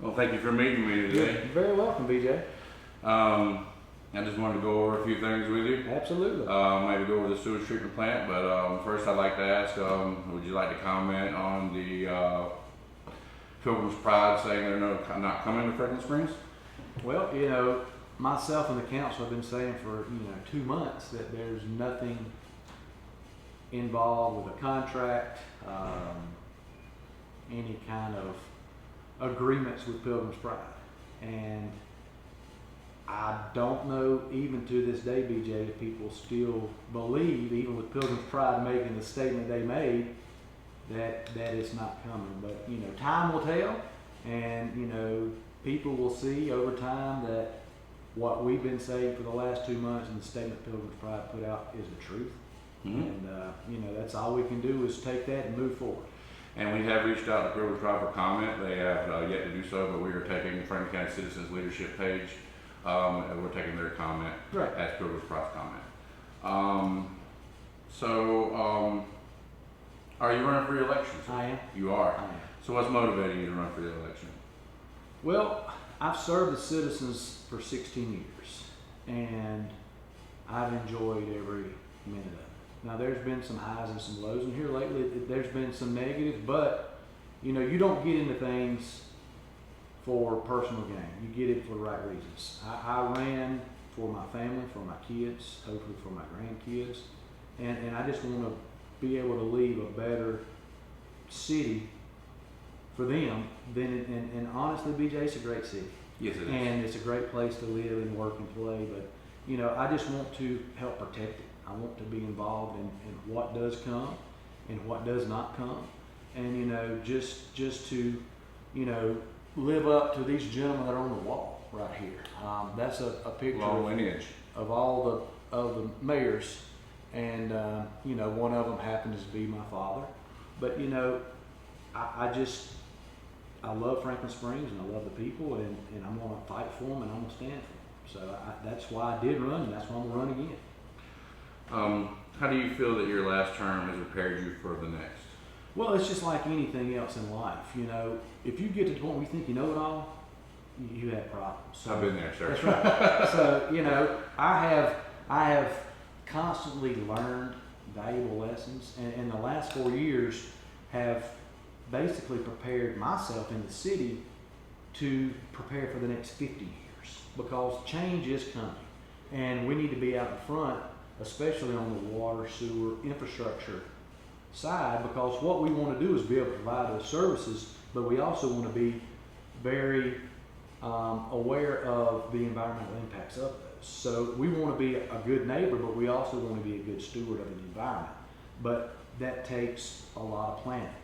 Well, thank you for meeting me today. You're very welcome, BJ. I just wanted to go over a few things with you. Absolutely. Maybe go over the sewage treatment plant, but first I'd like to ask, would you like to comment on the Pilgrims Pride saying they're not coming to Franklin Springs? Well, myself and the council have been saying for 2 months that there's nothing involved with a contract, any kind of agreements with Pilgrims Pride, and I don't know even to this day, BJ, if people still believe, even with Pilgrims Pride making the statement they made, that it's not coming. But time will tell, and people will see over time that what we've been saying for the last 2 months and the statement Pilgrims Pride put out is the truth. And that's all we can do is take that and move forward. And we have reached out to Pilgrims Pride for comment. They have yet to do so, but we are taking the Franklin County Citizens Leadership page, and we're taking their comment as Pilgrims Pride's comment. Are you running for re-election? I am. You are? I am. So what's motivating you to run for the election? Well, I've served the citizens for 16 years, and I've enjoyed every minute of it. Now, there's been some highs and some lows, and here lately there's been some negatives, but you don't get into things for personal gain. You get it for the right reasons. I ran for my family, for my kids, hopefully for my grandkids, and I just want to be able to leave a better city for them and honestly, BJ, it's a great city. Yes, it is. And it's a great place to live and work and play, but I just want to help protect it. I want to be involved in what does come and what does not come, and just to live up to these gentlemen that are on the wall right here. That's a picture Long lineage of all the mayors, and one of them happens to be my father. But I love Franklin Springs, and I love the people, and I'm going to fight for them, and I'm going to stand for them. So that's why I did run, and that's why I'm going to run again. How do you feel that your last term has prepared you for the next? Well, it's just like anything else in life. If you get to the point where you think you know it all, you have problems. So, I've been there, sir. That's right. So I have constantly learned valuable lessons, and the last 4 years have basically prepared myself in the city to prepare for the next 50 years, because change is coming, and we need to be out in front, especially on the water, sewer, infrastructure side, because what we want to do is be able to provide those services, but we also want to be very aware of the environmental impacts of those. So we want to be a good neighbor, but we also want to be a good steward of the environment. But that takes a lot of planning,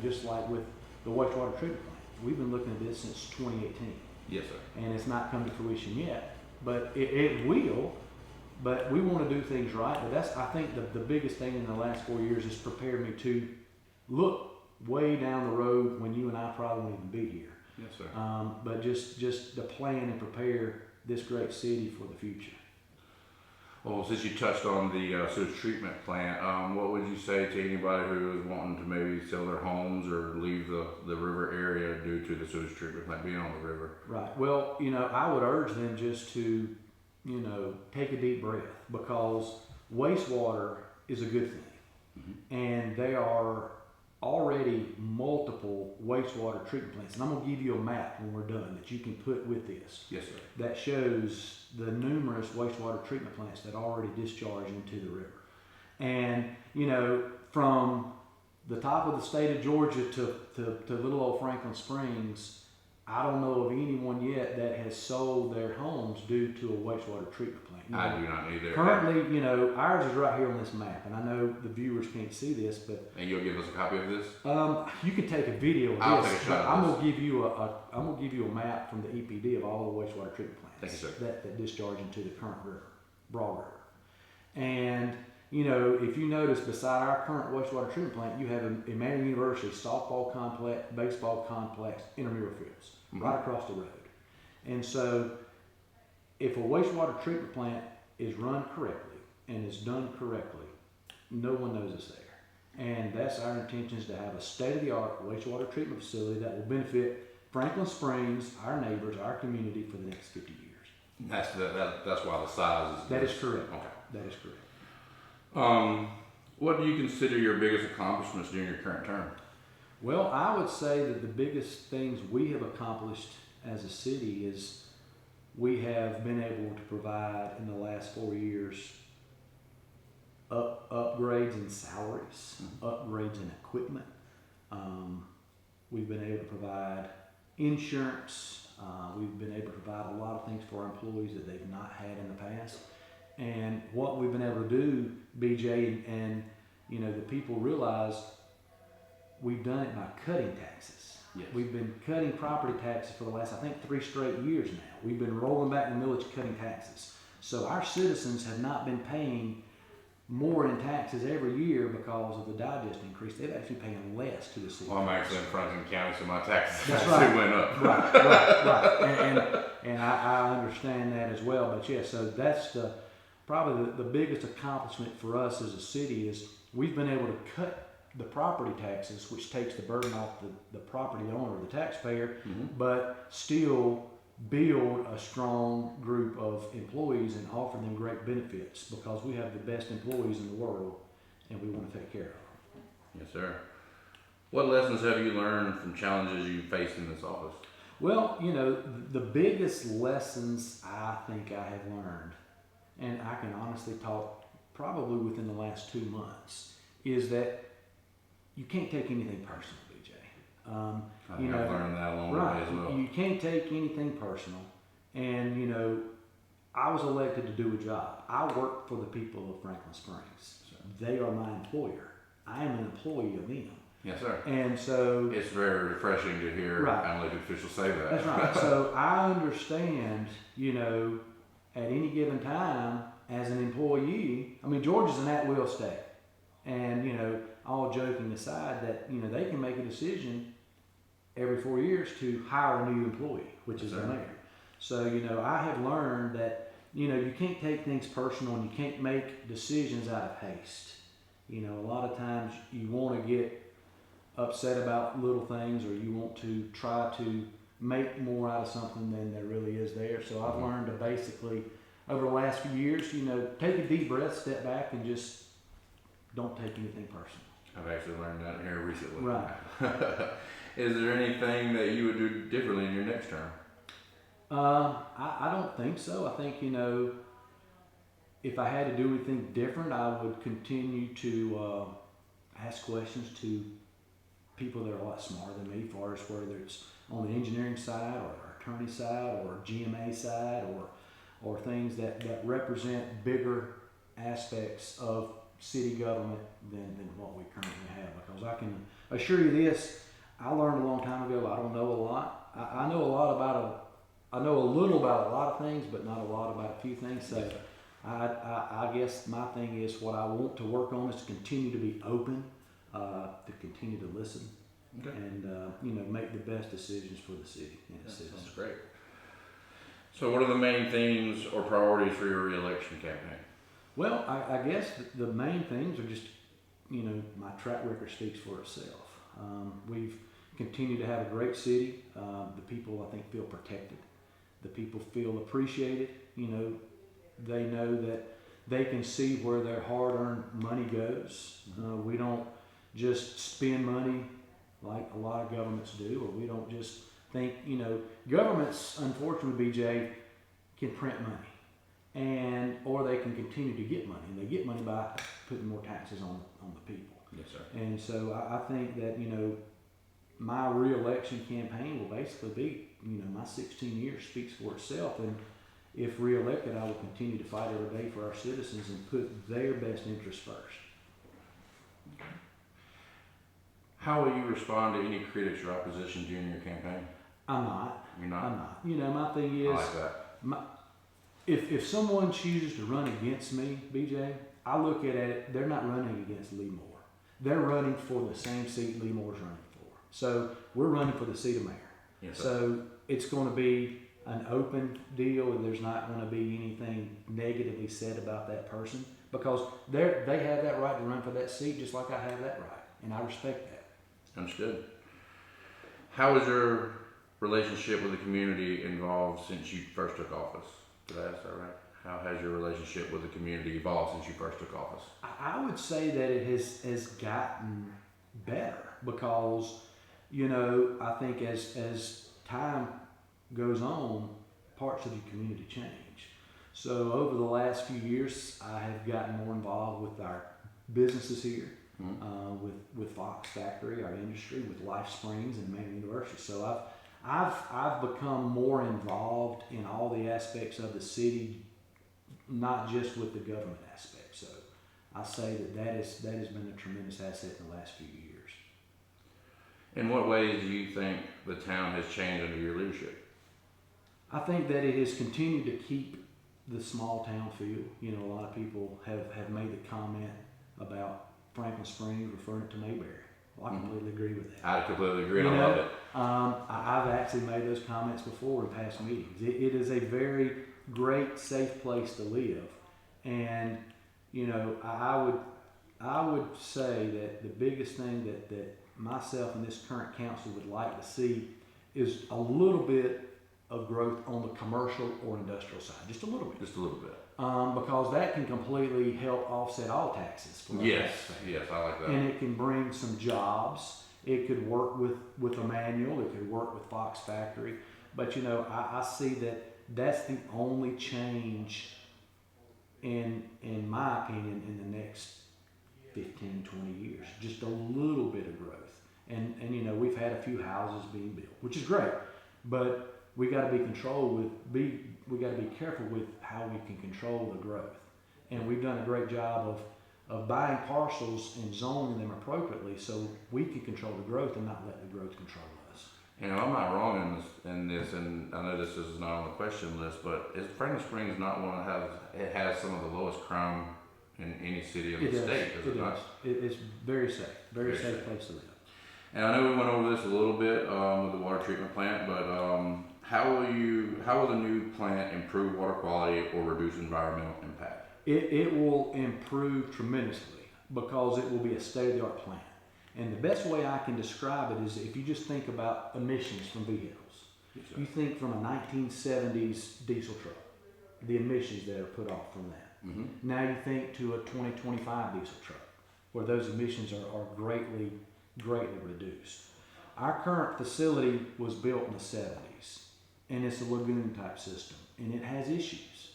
just like with the wastewater treatment plant. We've been looking at this since 2018. Yes, sir. And it's not come to fruition yet, but it will. But we want to do things right. But that's, I think, the biggest thing in the last 4 years is prepared me to look way down the road when you and I probably won't even be here. Yes, sir. But just to plan and prepare this great city for the future. Well, since you touched on the sewage treatment plant, what would you say to anybody who is wanting to maybe sell their homes or leave the river area due to the sewage treatment plant being on the river? Right. Well, I would urge them just to take a deep breath, because wastewater is a good thing. And there are already multiple wastewater treatment plants. And I'm going to give you a map when we're done that you can put with this. Yes, sir. That shows the numerous wastewater treatment plants that already discharge into the river. And, from the top of the state of Georgia to little old Franklin Springs, I don't know of anyone yet that has sold their homes due to a wastewater treatment plant. I do not either. Currently, ours is right here on this map, and I know the viewers can't see this, but and you'll give us a copy of this? you can take a video of I'll this. take a shot I'm of gonna give you I'm gonna give you a map from the EPD of all the wastewater treatment plants. Thank you, sir. That discharge into the current river, Broad River, and if you notice, beside our current wastewater treatment plant, you have Emmanuel University softball complex, baseball complex, intramural fields, right across the road. And so, if a wastewater treatment plant is run correctly and is done correctly, no one knows it's there. And that's our intention, is to have a state-of-the-art wastewater treatment facility that will benefit Franklin Springs, our neighbors, our community for the next 50 years. That's why the size is. That is correct. Okay. That is correct. What do you consider your biggest accomplishments during your current term? Well, I would say that the biggest things we have accomplished as a city is we have been able to provide in the last 4 years upgrades in salaries, upgrades in equipment. We've been able to provide insurance. We've been able to provide a lot of things for our employees that they've not had in the past. And what we've been able to do, BJ, and you know, the people realize we've done it by cutting taxes. Yes. We've been cutting property taxes for the last, I think, 3 straight years now. We've been rolling back the millage, cutting taxes. So our citizens have not been paying more in taxes every year because of the digest increase. They've actually paying less to the city. Well, I'm actually in Franklin County, so my taxes That's actually right. went up. Right. And I understand that as well. But yeah, so that's probably the biggest accomplishment for us as a city is we've been able to cut the property taxes, which takes the burden off the property owner, the taxpayer, but still build a strong group of employees and offer them great benefits because we have the best employees in the world and we want to take care of them. Yes, sir. What lessons have you learned from challenges you faced in this office? Well, you know, the biggest lessons I think I have learned, and I can honestly talk probably within the last 2 months, is that you can't take anything personal, BJ. I think I've learned that along the way as well. You can't take anything personal. And, you know, I was elected to do a job. I work for the people of Franklin Springs. They are my employer. I am an employee of them. Yes, sir. And so it's very refreshing to hear an elected official say that. That's right. So I understand, you know, at any given time as an employee, I mean, Georgia's an at-will state. And, you know, all joking aside, that, you know, they can make a decision every 4 years to hire a new employee, which is the mayor. So, you know, I have learned that, you know, you can't take things personal and you can't make decisions out of haste. You know, a lot of times you want to get upset about little things, or you want to try to make more out of something than there really is there. So I've learned to basically, over the last few years, you know, take a deep breath, step back, and just don't take anything personal. I've actually learned that here recently. Right. Is there anything that you would do differently in your next term? I don't think so. I think, you know, if I had to do anything different, I would continue to ask questions to people that are a lot smarter than me, as far as whether it's on the engineering side or attorney side or GMA side or things that represent bigger aspects of city government than what we currently have. Because I can assure you this, I learned a long time ago, I don't know a lot. I know I know a little about a lot of things, but not a lot about a few things. So I guess my thing is, what I want to work on is to continue to be open, to continue to listen, and you know, make the best decisions for the city and its citizens. Sounds great. So what are the main themes or priorities for your reelection campaign? Well, I guess the main things are just, you know, my track record speaks for itself. We've continued to have a great city. The people, I think, feel protected. The people feel appreciated. You know, they know that they can see where their hard-earned money goes. We don't just spend money like a lot of governments do, or we don't just think, you know, governments, unfortunately, BJ, can print money, or they can continue to get money, and they get money by putting more taxes on the people. Yes, sir. And so I think that, you know, my re-election campaign will basically be, you know, my 16 years speaks for itself, and if re-elected, I will continue to fight every day for our citizens and put their best interests first. Okay. How will you respond to any critics or opposition during your campaign? I'm not. You're not? I'm not. You know, my thing is, I like that. If someone chooses to run against me, BJ, I look at it, they're not running against Lee Moore. They're running for the same seat Lee Moore's running for. So we're running for the seat of mayor. Yes, sir. So it's going to be an open deal, and there's not going to be anything negatively said about that person, because they have that right to run for that seat just like I have that right, and I respect that. Understood. How has your relationship with the community evolved since you first took office? Did I ask that right? How has your relationship with the community evolved since you first took office? I would say that it has gotten better because, you know, I think as time goes on, parts of the community change. So over the last few years, I have gotten more involved with our businesses here, with Fox Factory, our industry, with Life Springs and Maine University. So I've become more involved in all the aspects of the city, not just with the government aspect. So I say that has been a tremendous asset in the last few years. In what ways do you think the town has changed under your leadership? I think that it has continued to keep the small town feel. You know, a lot of people have made the comment about Franklin Springs referring it to Mayberry. Well, I completely agree with that. I completely agree. You I know, love it. I've actually made those comments before in past meetings. It is a very great, safe place to live, and you know, I would say that the biggest thing that myself and this current council would like to see is a little bit of growth on the commercial or industrial side, just a little bit. Just a little bit. Because that can completely help offset all taxes. For Yes, I like that. And it can bring some jobs. It could work with Emmanuel. It could work with Fox Factory. But you know, I see that that's the only change in my opinion in the next 15, 20 years. Just a little bit of growth. And you know, we've had a few houses being built, which is great. But we got to we got to be careful with how we can control the growth. And we've done a great job of buying parcels and zoning them appropriately so we can control the growth and not let the growth control us. You know, I'm not wrong in this, and I know this is not on the question list, but is Franklin Springs not one that has some of the lowest crime in any city in the state? Is it not? It's very safe, very safe place to live. And I know we went over this a little bit with the water treatment plant, but how will the new plant improve water quality or reduce environmental impact? It will improve tremendously because it will be a state-of-the-art plant. And the best way I can describe it is if you just think about emissions from vehicles. Yes, you think from a 1970s diesel truck, the emissions that are put off from that. Mm-hmm. Now you think to a 2025 diesel truck, where those emissions are greatly reduced. Our current facility was built in the 70s, and it's a lagoon type system, and it has issues.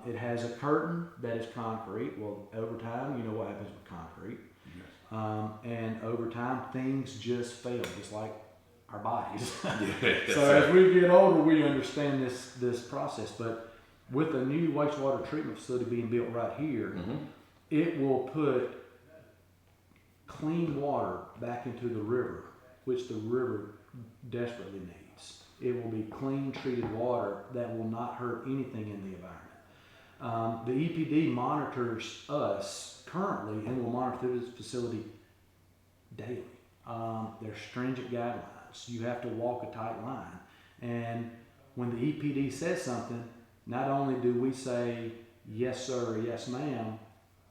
It has a curtain that is concrete. Well, over time, you know what happens with concrete. And over time, things just fail, just like our bodies. So as we get older, we understand this process. But with a new wastewater treatment facility being built right here, it will put clean water back into the river, which the river desperately needs. It will be clean, treated water that will not hurt anything in the environment. The EPD monitors us currently and will monitor this facility daily. There's stringent guidelines. You have to walk a tight line. And when the EPD says something, not only do we say, yes sir, or yes ma'am,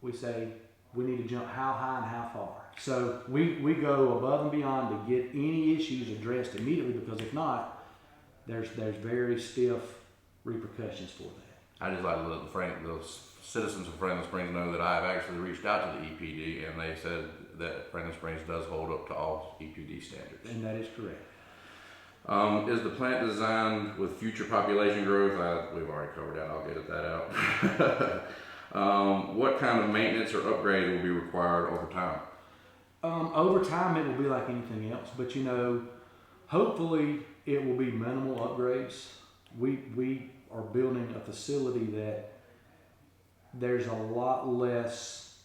we say, we need to jump how high and how far. So we go above and beyond to get any issues addressed immediately, because if not, there's very stiff repercussions for that. I just like to let the citizens of Franklin Springs know that I've actually reached out to the EPD, and they said that Franklin Springs does hold up to all EPD standards. And that is correct. Is the plant designed with future population growth? We've already covered that. I'll get that out. What kind of maintenance or upgrade will be required over time? Over time, it will be like anything else, but you know, hopefully it will be minimal upgrades. We are building a facility that there's a lot less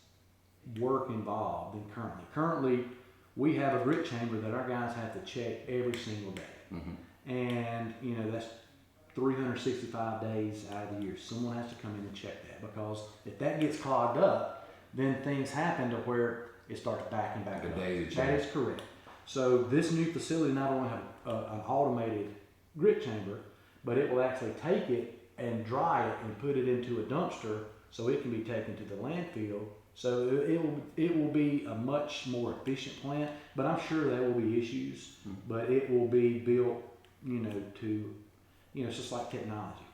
work involved than currently. Currently, we have a grit chamber that our guys have to check every single day. And you know, that's 365 days out of the year. Someone has to come in and check that, because if that gets clogged up, then things happen to where it starts backing back up. That is correct. So this new facility not only have an automated grit chamber, but it will actually take it and dry it and put it into a dumpster so it can be taken to the landfill. So it will be a much more efficient plant, but I'm sure there will be issues, but it will be built it's just like technology.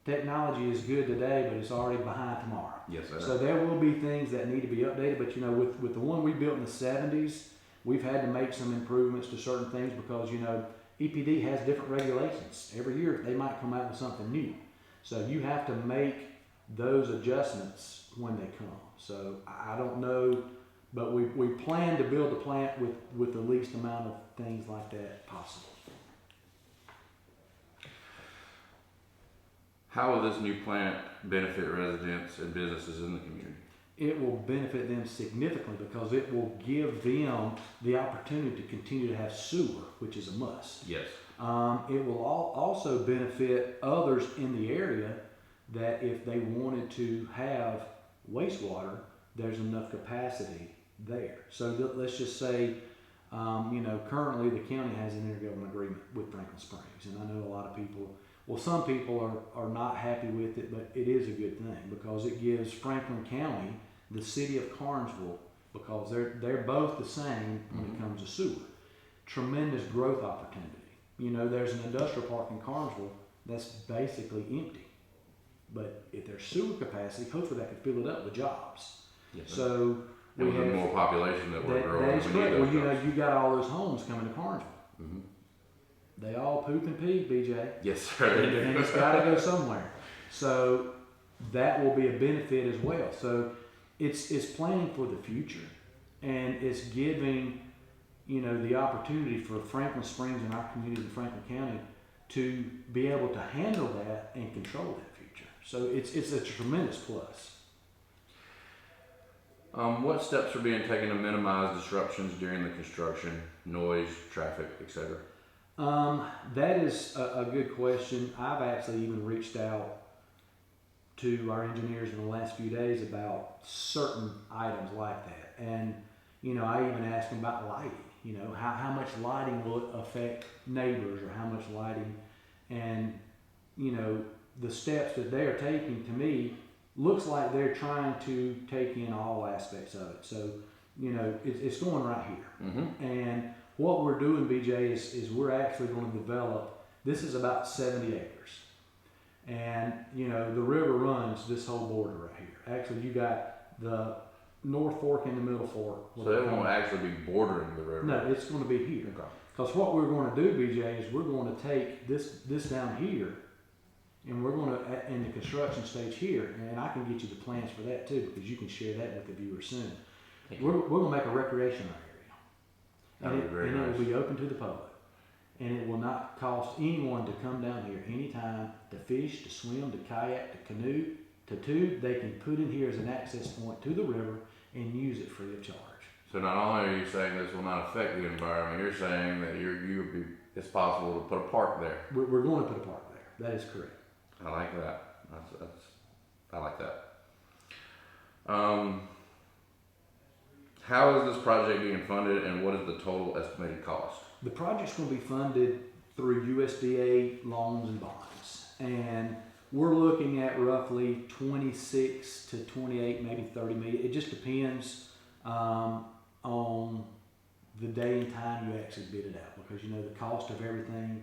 Technology is good today, but it's already behind tomorrow. Yes, sir. So there will be things that need to be updated, but with the one we built in the 70s, we've had to make some improvements to certain things because, EPD has different regulations. Every year they might come out with something new. So you have to make those adjustments when they come. So I don't know, but we plan to build the plant with the least amount of things like that possible. How will this new plant benefit residents and businesses in the community? It will benefit them significantly because it will give them the opportunity to continue to have sewer, which is a must. Yes. It will also benefit others in the area that if they wanted to have wastewater, there's enough capacity there. So let's just say, currently the county has an intergovernmental agreement with Franklin Springs, and I know a lot of people. Well, some people are not happy with it, but it is a good thing because it gives Franklin County, the city of Carnesville, because they're both the same when it comes to sewer, tremendous growth opportunity. There's an industrial park in Carnesville that's basically empty, but if there's sewer capacity, hopefully that could fill it up with jobs. Yes, sir. So we with have more population that we're growing. That is correct. Well, you got all those homes coming to Carnesville. Mm-hmm. They all poop and pee, BJ. Yes, sir. They do. And it's got to go somewhere. So that will be a benefit as well. So it's planning for the future, and it's giving the opportunity for Franklin Springs and our community in Franklin County to be able to handle that and control that future. So it's a tremendous plus. What steps are being taken to minimize disruptions during the construction, noise, traffic, etc.? That is a good question. I've actually even reached out to our engineers in the last few days about certain items like that. And, I even asked them about lighting, how much lighting will it affect neighbors or how much lighting, and, the steps that they're taking to me looks like they're trying to take in all aspects of it. So, it's going right here. Mm-hmm. And what we're doing, BJ, is we're actually going to develop, this is about 70 acres. And, the river runs this whole border right here. Actually, you got the North Fork and the Middle Fork. So it won't actually be bordering the river? No, it's going to be here. Okay. Because what we're going to do, BJ, is we're going to take this down here, and we're going to, in the construction stage here, and I can get you the plans for that too, because you can share that with the viewers soon. We're going to make a recreation area. And it will be open to the public. And it will not cost anyone to come down here anytime to fish, to swim, to kayak, to canoe, to tube. They can put in here as an access point to the river and use it free of charge. So not only are you saying this will not affect the environment, you're saying that it's possible to put a park there. We're going to put a park there. That is correct. I like that. I like that. How is this project being funded, and what is the total estimated cost? The project's going to be funded through USDA loans and bonds, and we're looking at roughly 26 to 28, maybe 30 million. It just depends on the day and time you actually bid it out, because the cost of everything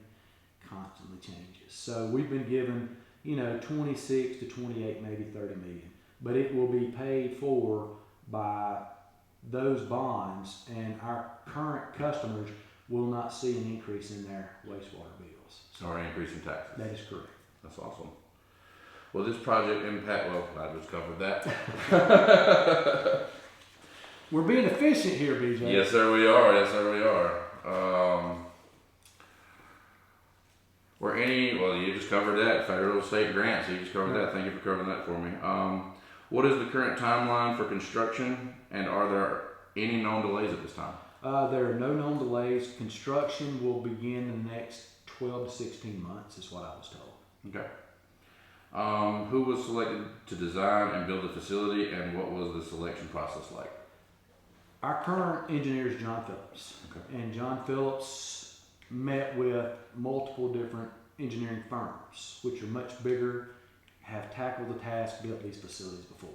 constantly changes. So we've been given 26 to 28, maybe 30 million, but it will be paid for by those bonds, and our current customers will not see an increase in their wastewater bills. Or an increase in taxes? That is correct. That's awesome. Will this project impact, well, I just covered that. We're being efficient here, BJ. Yes, sir, we are. Yes, sir, we are. You just covered that, federal, state grants, you just covered that. Thank you for covering that for me. What is the current timeline for construction, and are there any known delays at this time? There are no known delays. Construction will begin in the next 12 to 16 months, is what I was told. Okay. Who was selected to design and build the facility, and what was the selection process like? Our current engineer is John Phillips. Okay. And John Phillips met with multiple different engineering firms, which are much bigger, have tackled the task, built these facilities before.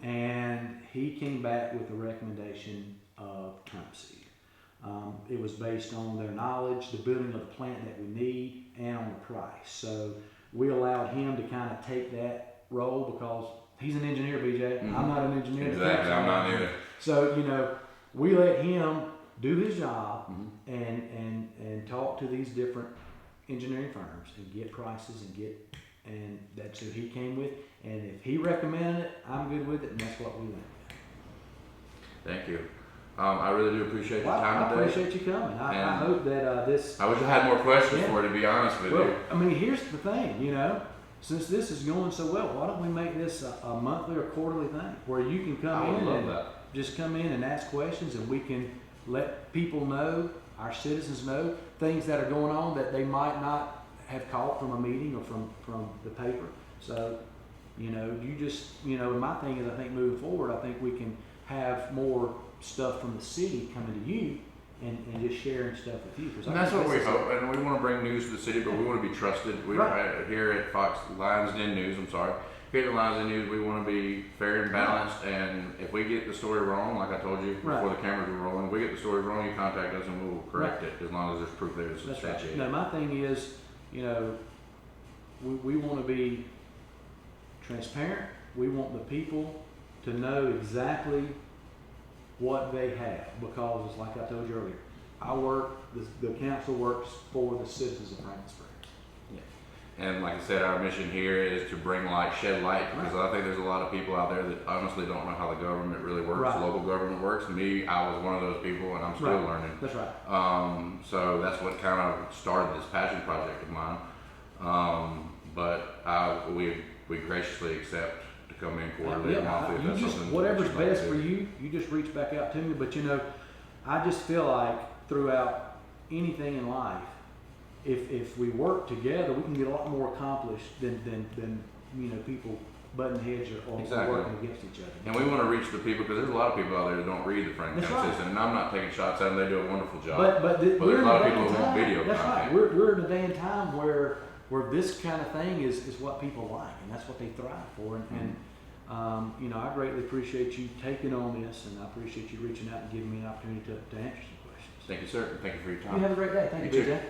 And he came back with a recommendation of Turnip Seed. It was based on their knowledge, the building of the plant that we need, and on the price. So we allowed him to kind of take that role because he's an engineer, BJ. I'm not an engineer. Exactly, I'm not either. So, you know, we let him do his job and talk to these different engineering firms and get prices and that's who he came with. And if he recommended it, I'm good with it, and that's what we went with. Thank you. I really do appreciate your time I today. appreciate you coming. I hope that this. I wish I had more questions for you, to be honest with you. I mean, here's the thing, you know, since this is going so well, why don't we make this a monthly or quarterly thing where you can come in and just come in and ask questions, and we can let people know, our citizens know, things that are going on that they might not have caught from a meeting or from the paper. So, you know, my thing is, I think moving forward, I think we can have more stuff from the city coming to you and just sharing stuff with you. And that's what we hope. And we want to bring news to the city, but we want to be trusted. We here at Lions Den News, here at the Lions Den News, we want to be fair and balanced. And if we get the story wrong, like I told you before the cameras were rolling, if we get the story wrong, you contact us and we will correct it as long as there's proof there to substantiate it. Now, my thing is, you know, we want to be transparent. We want the people to know exactly what they have, because like I told you earlier, the council works for the citizens of Franklin Springs. Yeah. And like I said, our mission here is to bring light, shed light, because I think there's a lot of people out there that honestly don't know how the government really works, local government works. Me, I was one of those people, and I'm still learning. That's right. So that's what kind of started this passion project of mine. But we graciously accept to come in quarterly and monthly. You just, whatever's best for you, you just reach back out to me. But you know, I just feel like throughout anything in life, if we work together, we can get a lot more accomplished than you know, people butting heads or working against each other. And we want to reach the people, because there's a lot of people out there that don't read the Franklin County Citizen, and I'm not taking shots at them. They do a wonderful job. But there's a lot of people who want video content. right. We're in a day and time where this kind of thing is what people like, and that's what they thrive for. And you know, I greatly appreciate you taking on this, and I appreciate you reaching out and giving me an opportunity to answer some questions. Thank you, sir. Thank you for your time. You have a great day. Thank you, BJ.